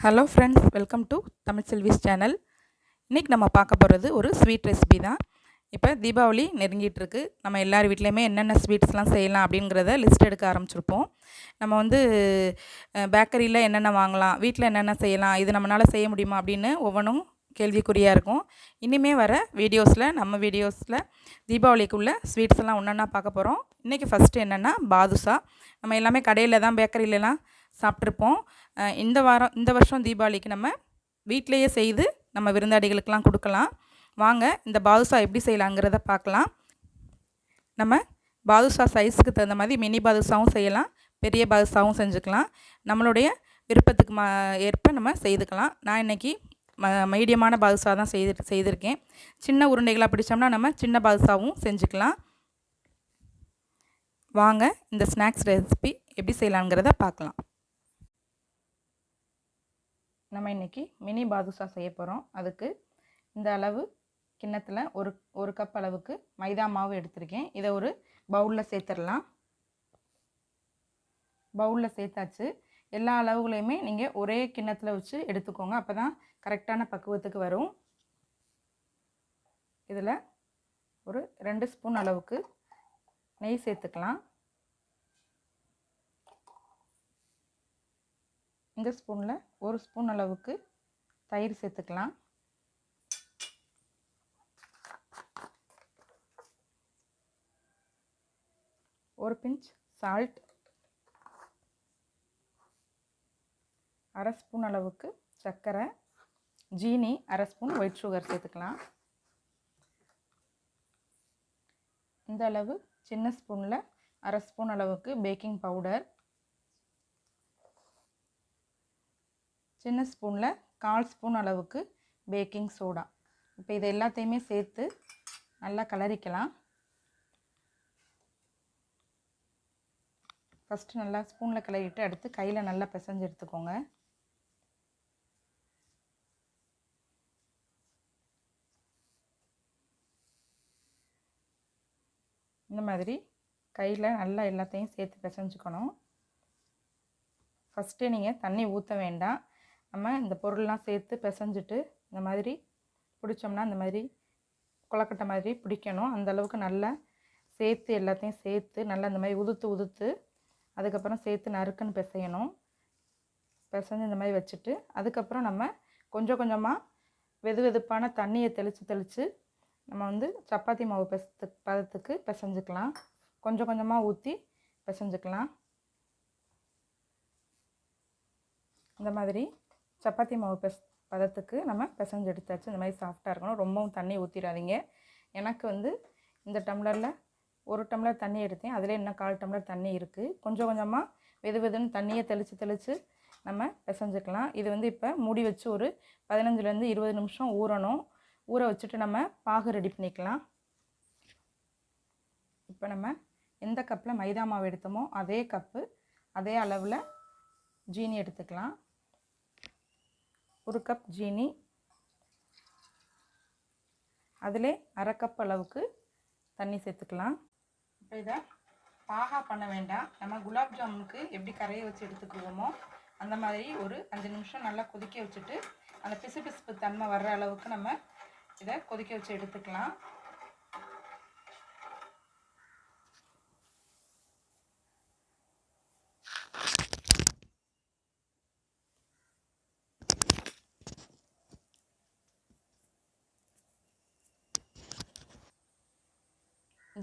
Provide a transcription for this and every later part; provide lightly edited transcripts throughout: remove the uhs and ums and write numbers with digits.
Hello friends, welcome to Tamil செல்விஸ் channel. இன்றைக்கி நம்ம பார்க்க போகிறது ஒரு ஸ்வீட் ரெசிபி தான். இப்போ தீபாவளி நெருங்கிட்டு இருக்கு. நம்ம எல்லார் வீட்லேயுமே என்னென்ன ஸ்வீட்ஸ்லாம் செய்யலாம் அப்படிங்கிறத லிஸ்ட் எடுக்க ஆரம்பிச்சிருப்போம். நம்ம வந்து பேக்கரியில் என்னென்ன வாங்கலாம், வீட்டில் என்னென்ன செய்யலாம், இது நம்மளால் செய்ய முடியுமா அப்படின்னு ஒவ்வொன்றும் கேள்விக்குறியாக இருக்கும். இனிமே வர நம்ம வீடியோஸில் தீபாவளிக்குள்ள ஸ்வீட்ஸ் எல்லாம் ஒன்றா பார்க்க போகிறோம். இன்றைக்கி ஃபஸ்ட்டு என்னென்னா பாதுஷா. நம்ம எல்லாமே கடையில் தான் பேக்கரியிலலாம் சாப்பிட்ருப்போம். இந்த வருஷம் தீபாவளிக்கு நம்ம வீட்டிலையே செய்து நம்ம விருந்தாடிகளுக்கெல்லாம் கொடுக்கலாம். வாங்க இந்த பாதுஷா எப்படி செய்யலாங்கிறத பார்க்கலாம். நம்ம பாதுஷா சைஸுக்கு தகுந்த மாதிரி மினி பாதுஷாவும் செய்யலாம், பெரிய பாதுஷாவும் செஞ்சுக்கலாம். நம்மளுடைய விருப்பத்துக்கு ஏற்ப நம்ம செய்துக்கலாம். நான் இன்றைக்கி மீடியமான பாதுஷா தான் செய்திருக்கேன். சின்ன உருண்டைகளாக பிடிச்சோம்னா நம்ம சின்ன பாதுஷாவும் செஞ்சுக்கலாம். வாங்க இந்த ஸ்நாக்ஸ் ரெசிபி எப்படி செய்யலாங்கிறத பார்க்கலாம். நம்ம இன்றைக்கி மினி பாதுஷா செய்ய போகிறோம். அதுக்கு இந்த அளவு கிண்ணத்தில் ஒரு கப் அளவுக்கு மைதா மாவு எடுத்திருக்கேன். இதை ஒரு பவுலில் சேர்த்துடலாம். பவுலில் சேர்த்தாச்சு. எல்லா அளவுகளையுமே நீங்கள் ஒரே கிண்ணத்தில் வச்சு எடுத்துக்கோங்க. அப்போ தான் கரெக்டான பக்குவத்துக்கு வரும். இதில் ஒரு 2 ஸ்பூன் அளவுக்கு நெய் சேர்த்துக்கலாம். இந்த ஸ்பூனில் 1 ஸ்பூன் அளவுக்கு தயிர் சேர்த்துக்கலாம். ஒரு பிஞ்ச் சால்ட், 1/2 ஸ்பூன் அளவுக்கு சர்க்கரை, ஜீனி 1/2 ஸ்பூன் ஒயிட் சுகர் சேர்த்துக்கலாம். இந்த அளவு சின்ன ஸ்பூனில் 1/2 ஸ்பூன் அளவுக்கு பேக்கிங் பவுடர், சின்ன ஸ்பூனில் 1/4 ஸ்பூன் அளவுக்கு பேக்கிங் சோடா. இப்போ இது எல்லாத்தையுமே சேர்த்து நல்லா கலரிக்கலாம். ஃபஸ்ட்டு நல்லா ஸ்பூனில் கிளறிட்டு அடுத்து கையில் நல்லா பிசைஞ்சு எடுத்துக்கோங்க. இந்த மாதிரி கையில் நல்லா எல்லாத்தையும் சேர்த்து பிசைஞ்சுக்கணும். ஃபஸ்ட்டே நீங்கள் தண்ணி ஊற்ற வேண்டாம். நம்ம இந்த பொருள்லாம் சேர்த்து பிசைஞ்சிட்டு இந்த மாதிரி பிடிச்சோம்னா இந்த மாதிரி கொலக்கட்டை மாதிரி பிடிக்கணும். அந்தளவுக்கு நல்லா சேர்த்து எல்லாத்தையும் சேர்த்து நல்லா இந்த மாதிரி உதுத்து அதுக்கப்புறம் சேர்த்து நறுக்குன்னு பிசையணும். பிசைஞ்சு இந்த மாதிரி வச்சுட்டு அதுக்கப்புறம் நம்ம கொஞ்சம் கொஞ்சமாக வெதுப்பான தண்ணியை தெளித்து நம்ம வந்து சப்பாத்தி மாவு பதத்துக்கு பிசைஞ்சுக்கலாம். கொஞ்சம் கொஞ்சமாக ஊற்றி பிசைஞ்சுக்கலாம். இந்த மாதிரி சப்பாத்தி மாவு பதத்துக்கு நம்ம பிசைஞ்சு எடுத்தாச்சு. இந்த மாதிரி சாஃப்டாக இருக்கணும். ரொம்பவும் தண்ணி ஊற்றிடாதீங்க. எனக்கு வந்து இந்த டம்ளரில் 1 டம்ளர் தண்ணி எடுத்தேன். அதில் இன்னும் 1/4 டம்ளர் தண்ணி இருக்குது. கொஞ்சம் கொஞ்சமாக வெதுன்னு தண்ணியை தெளித்து நம்ம பிசைஞ்சுக்கலாம். இது வந்து இப்போ மூடி வச்சு ஒரு 15லேருந்து 20 நிமிஷம் ஊறணும். ஊற வச்சுட்டு நம்ம பாகு ரெடி பண்ணிக்கலாம். இப்போ நம்ம எந்த கப்பில் மைதா மாவு எடுத்தோமோ அதே கப்பு அதே அளவில் ஜீனி எடுத்துக்கலாம். 1 கப் ஜீனி, அதிலே 1/2 கப் அளவுக்கு தண்ணி சேர்த்துக்கலாம். இப்போ இதை பாகா பண்ண வேண்டாம். நம்ம குலாப் ஜாமுனுக்கு எப்படி கரையை வச்சு எடுத்துக்குவோமோ அந்த மாதிரி ஒரு 5 நிமிஷம் நல்லா கொதிக்க வச்சுட்டு அந்த பிசுபிசுப்பு தன்மை வர்ற அளவுக்கு நம்ம இதை கொதிக்க வச்சு எடுத்துக்கலாம்.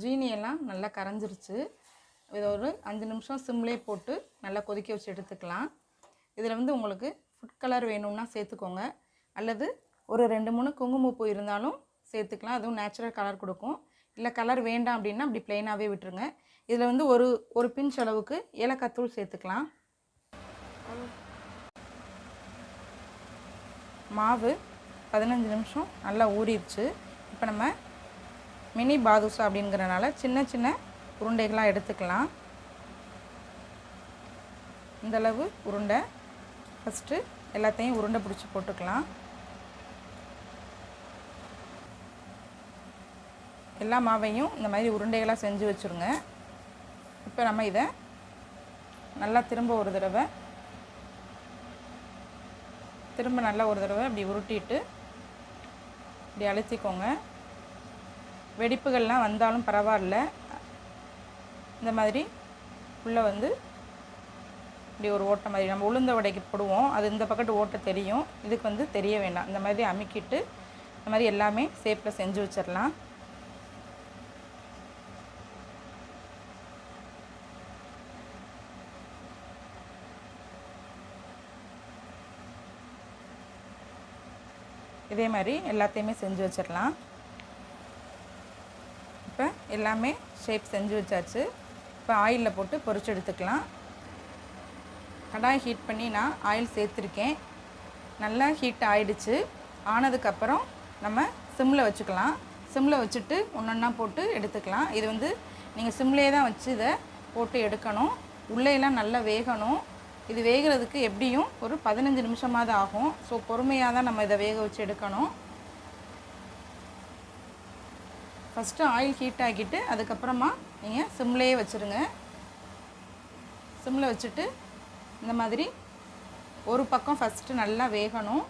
ஜீனியெல்லாம் நல்லா கரைஞ்சிருச்சு. இதை ஒரு 5 நிமிஷம் சிம்லேயே போட்டு நல்லா கொதிக்க வச்சு எடுத்துக்கலாம். இதில் வந்து உங்களுக்கு ஃபுட் கலர் வேணும்னா சேர்த்துக்கோங்க, அல்லது ஒரு 2-3 குங்குமப்பூ இருந்தாலும் சேர்த்துக்கலாம். அதுவும் நேச்சுரல் கலர் கொடுக்கும். இல்லை கலர் வேண்டாம் அப்படின்னா அப்படி ப்ளைனாகவே விட்டுருங்க. இதில் வந்து ஒரு பிஞ்ச் அளவுக்கு ஏலக்காய் தூள் சேர்த்துக்கலாம். மாவு 15 நிமிஷம் நல்லா ஊறிடுச்சு. இப்போ நம்ம மினி பாதுஷா அப்படிங்கிறனால சின்ன உருண்டைகளாக எடுத்துக்கலாம். இந்தளவு உருண்டை ஃபஸ்ட்டு எல்லாத்தையும் உருண்டை பிடிச்சி போட்டுக்கலாம். எல்லா மாவையும் இந்த மாதிரி உருண்டைகளாக செஞ்சு வச்சுருங்க. இப்போ நம்ம இதை நல்லா திரும்ப ஒரு தடவை திரும்ப நல்லா ஒரு தடவை இப்படி உருட்டிட்டு இப்படி அழுத்திக்கோங்க. வெடிப்புகள்லாம் வந்தாலும் பரவாயில்ல, இந்த மாதிரி உள்ளே வந்து இப்படி ஒரு ஓட்டை மாதிரி நம்ம உளுந்த வடைக்கு போடுவோம், அது இந்த பக்கத்து ஓட்டை தெரியும், இதுக்கு வந்து தெரிய வேண்டாம். இந்த மாதிரி அமுக்கிட்டு இந்த மாதிரி எல்லாமே ஷேப்பில் செஞ்சு வச்சிடலாம். இதே மாதிரி எல்லாத்தையுமே செஞ்சு வச்சிடலாம். இப்போ எல்லாமே ஷேப் செஞ்சு வச்சாச்சு. இப்போ ஆயிலில் போட்டு பொரிச்சு எடுத்துக்கலாம். கடாய் ஹீட் பண்ணி நான் ஆயில் சேர்த்துருக்கேன். நல்லா ஹீட் ஆயிடுச்சு. ஆனதுக்கப்புறம் நம்ம சிம்மில் வச்சுக்கலாம். சிம்மில் வச்சுட்டு ஒன்றொன்னா போட்டு எடுத்துக்கலாம். இது வந்து நீங்கள் சிம்லேயே தான் வச்சு இதை போட்டு எடுக்கணும். உள்ளேலாம் நல்லா வேகணும். இது வேகிறதுக்கு எப்படியும் ஒரு 15 நிமிஷமாவது ஆகும். ஸோ பொறுமையாக தான் நம்ம இதை வேக வச்சு எடுக்கணும். ஃபஸ்ட்டு ஆயில் ஹீட் ஆக்கிட்டு அதுக்கப்புறமா நீங்கள் சிம்லேயே வச்சுருங்க. சிம்மில் வச்சுட்டு இந்த மாதிரி ஒரு பக்கம் ஃபஸ்ட்டு நல்லா வேகணும்,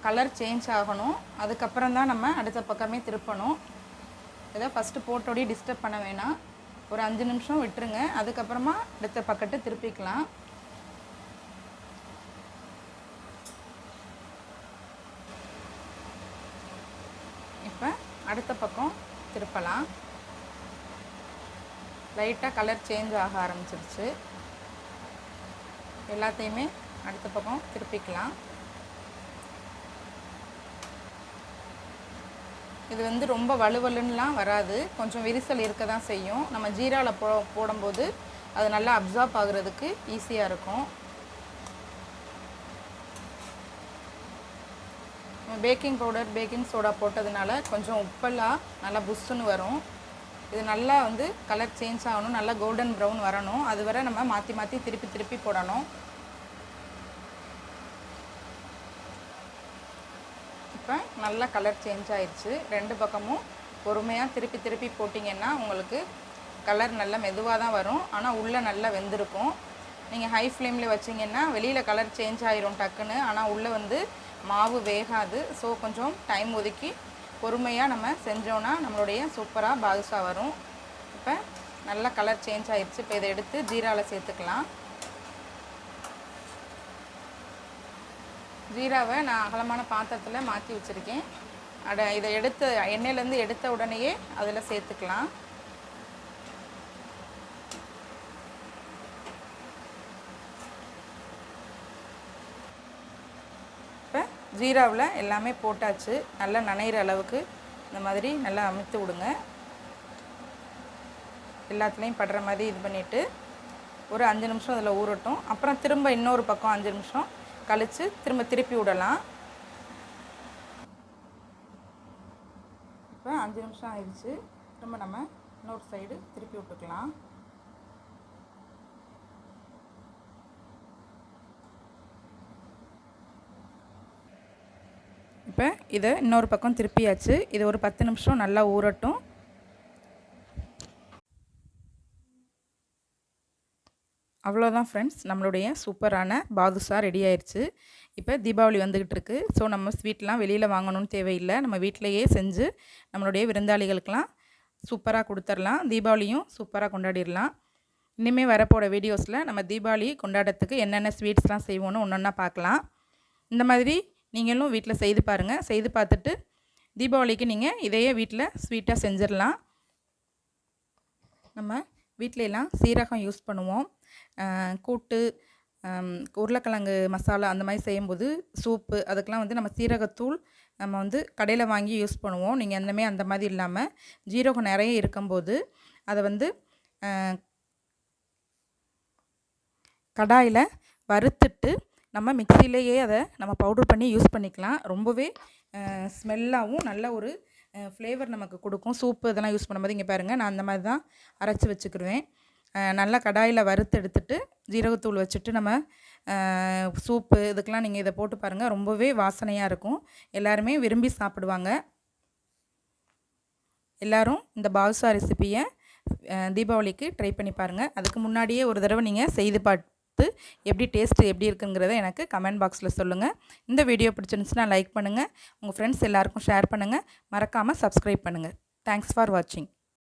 கலர் சேஞ்ச் ஆகணும். அதுக்கப்புறம் தான் நம்ம அடுத்த பக்கமே திருப்பணும். இதை ஃபஸ்ட்டு போட்டோடய டிஸ்டர்ப் பண்ண வேணாம். ஒரு 5 நிமிஷம் விட்டுருங்க. அதுக்கப்புறமா அடுத்த பக்கத்தை திருப்பிக்கலாம். இப்போ அடுத்த பக்கம் திருப்பலாம். லைட்டாக கலர் சேஞ்ச் ஆக ஆரம்பிச்சிருச்சு. எல்லாத்தையுமே அடுத்த பக்கம் திருப்பிக்கலாம். இது வந்து ரொம்ப வலுவலுன்னெலாம் வராது, கொஞ்சம் விரிசல் இருக்க தான் செய்யும். நம்ம ஜீராவில் போடும்போது அது நல்லா அப்சார்ப் ஆகுறதுக்கு ஈஸியாக இருக்கும். பேக்கிங் பவுடர், பேக்கிங் சோடா போட்டதுனால கொஞ்சம் உப்பெல்லாம் நல்லா புஷ்ஷுன்னு வரும். இது நல்லா வந்து கலர் சேஞ்ச் ஆகணும், நல்லா கோல்டன் ப்ரௌன் வரணும். அது வரை நம்ம மாற்றி மாற்றி திருப்பி திருப்பி போடணும். இப்போ நல்லா கலர் சேஞ்ச் ஆயிடுச்சு. 2 பக்கமும் பொறுமையாக திருப்பி திருப்பி போட்டிங்கன்னா உங்களுக்கு கலர் நல்லா மெதுவாக தான் வரும், ஆனால் உள்ளே நல்லா வெந்திருக்கும். நீங்கள் ஹை ஃப்ளேமில் வச்சிங்கன்னா வெளியில் கலர் சேஞ்ச் ஆயிரும் டக்குன்னு, ஆனால் உள்ளே வந்து மாவு வேகாது. ஸோ கொஞ்சம் டைம் ஒதுக்கி பொறுமையாக நம்ம செஞ்சோன்னா நம்மளுடைய சூப்பராக பாதுஷா வரும். இப்போ நல்லா கலர் சேஞ்ச் ஆயிடுச்சு. இப்போ இதை எடுத்து ஜீராவில் சேர்த்துக்கலாம். ஜீராவை நான் அகலமான பாத்திரத்தில் மாற்றி வச்சுருக்கேன். இதை எடுத்து எண்ணெயிலேருந்து எடுத்த உடனேயே அதில் சேர்த்துக்கலாம். இப்போ ஜீராவில் எல்லாமே போட்டாச்சு. நல்லா நனைகிற அளவுக்கு இந்த மாதிரி நல்லா அமுத்து விடுங்க. எல்லாத்துலேயும் படுற மாதிரி இது பண்ணிவிட்டு ஒரு 5 நிமிஷம் அதில் ஊறட்டும். அப்புறம் திரும்ப இன்னொரு பக்கம் 5 நிமிஷம் கழித்து திரும்ப திருப்பி விடலாம். இப்போ 5 நிமிஷம் ஆயிடுச்சு. திரும்ப நம்ம இன்னொரு சைடு திருப்பி விட்டுக்கலாம். இப்போ இதை இன்னொரு பக்கம் திருப்பியாச்சு. இது ஒரு 10 நிமிஷம் நல்லா ஊறட்டும். அவ்வளோதான் ஃப்ரெண்ட்ஸ், நம்மளுடைய சூப்பரான பாதுஷா ரெடி ஆயிடுச்சு. இப்போ தீபாவளி வந்துக்கிட்டு இருக்குது. ஸோ நம்ம ஸ்வீட்லாம் வெளியில் வாங்கணும்னு தேவையில்லை. நம்ம வீட்டிலையே செஞ்சு நம்மளுடைய விருந்தாளிகளுக்கெல்லாம் சூப்பராக கொடுத்துர்லாம். தீபாவளியும் சூப்பராக கொண்டாடிடலாம். இனிமேல் வரப்போகிற வீடியோஸில் நம்ம தீபாவளி கொண்டாடுறதுக்கு என்னென்ன ஸ்வீட்ஸ்லாம் செய்வோன்னு ஒன்று ஒன்றா பார்க்கலாம். இந்த மாதிரி நீங்களும் வீட்டில் செய்து பாருங்கள். செய்து பார்த்துட்டு தீபாவளிக்கு நீங்கள் இதையே வீட்டில் ஸ்வீட்டாக செஞ்சிடலாம். நம்ம வீட்டிலலாம் சீரகம் யூஸ் பண்ணுவோம். கூட்டு, உருளைக்கிழங்கு மசாலா அந்த மாதிரி செய்யும்போது சூப்பு அதுக்கெலாம் வந்து நம்ம சீரகத்தூள் நம்ம வந்து கடையில் வாங்கி யூஸ் பண்ணுவோம். நீங்கள் அந்த மாதிரி இல்லாமல் ஜீரகம் நிறைய இருக்கும்போது அதை வந்து கடாயில் வறுத்துட்டு நம்ம மிக்சிலேயே அதை நம்ம பவுடர் பண்ணி யூஸ் பண்ணிக்கலாம். ரொம்பவே ஸ்மெல்லாகவும் நல்ல ஒரு ஃப்ளேவர் நமக்கு கொடுக்கும். சூப்பு இதெல்லாம் யூஸ் பண்ணும்போது இங்கே பாருங்கள், நான் அந்த மாதிரி தான் அரைச்சி வச்சுக்கிடுவேன். நல்லா கடாயில் வறுத்து எடுத்துட்டு ஜீரகத்தூள் வச்சுட்டு நம்ம சூப்பு இதுக்கெலாம் நீங்கள் இதை போட்டு பாருங்கள், ரொம்பவே வாசனையாக இருக்கும். எல்லாருமே விரும்பி சாப்பிடுவாங்க. எல்லோரும் இந்த பாதுஷா ரெசிப்பியை தீபாவளிக்கு ட்ரை பண்ணி பாருங்கள். அதுக்கு முன்னாடியே ஒரு தடவை நீங்கள் செய்து பார்த்து எப்படி டேஸ்ட்டு எப்படி இருக்குங்கிறத எனக்கு கமெண்ட் பாக்ஸில் சொல்லுங்கள். இந்த வீடியோ பிடிச்சிருந்துச்சுன்னா லைக் பண்ணுங்கள், உங்கள் ஃப்ரெண்ட்ஸ் எல்லாருக்கும் ஷேர் பண்ணுங்கள், மறக்காமல் சப்ஸ்கிரைப் பண்ணுங்கள். தேங்க்ஸ் ஃபார் வாட்சிங்.